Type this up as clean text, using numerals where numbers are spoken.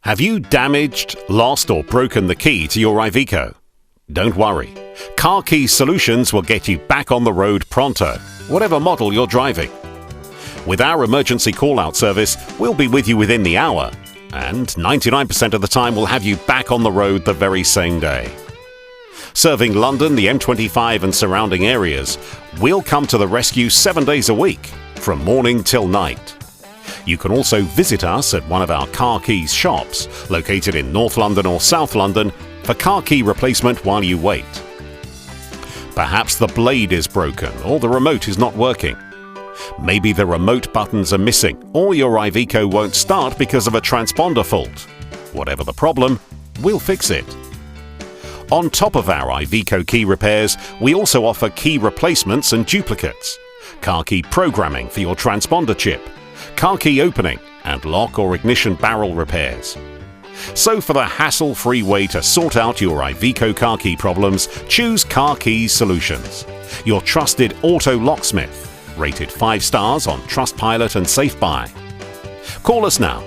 Have you damaged, lost or broken the key to your Iveco? Don't worry. Car Key Solutions will get you back on the road pronto, whatever model you're driving. With our emergency call-out service, we'll be with you within the hour, and 99% of the time we'll have you back on the road the very same day. Serving London, the M25 and surrounding areas, we'll come to the rescue 7 days a week, from morning till night. You can also visit us at one of our Car Keys shops, located in North London or South London, for car key replacement while you wait. Perhaps the blade is broken or the remote is not working. Maybe the remote buttons are missing or your Iveco won't start because of a transponder fault. Whatever the problem, we'll fix it. On top of our Iveco key repairs, we also offer key replacements and duplicates, car key programming for your transponder chip, car key opening and lock or ignition barrel repairs. So for the hassle-free way to sort out your Iveco car key problems, choose Car Key Solutions, your trusted auto locksmith, rated 5 stars on Trustpilot and SafeBuy. Call us now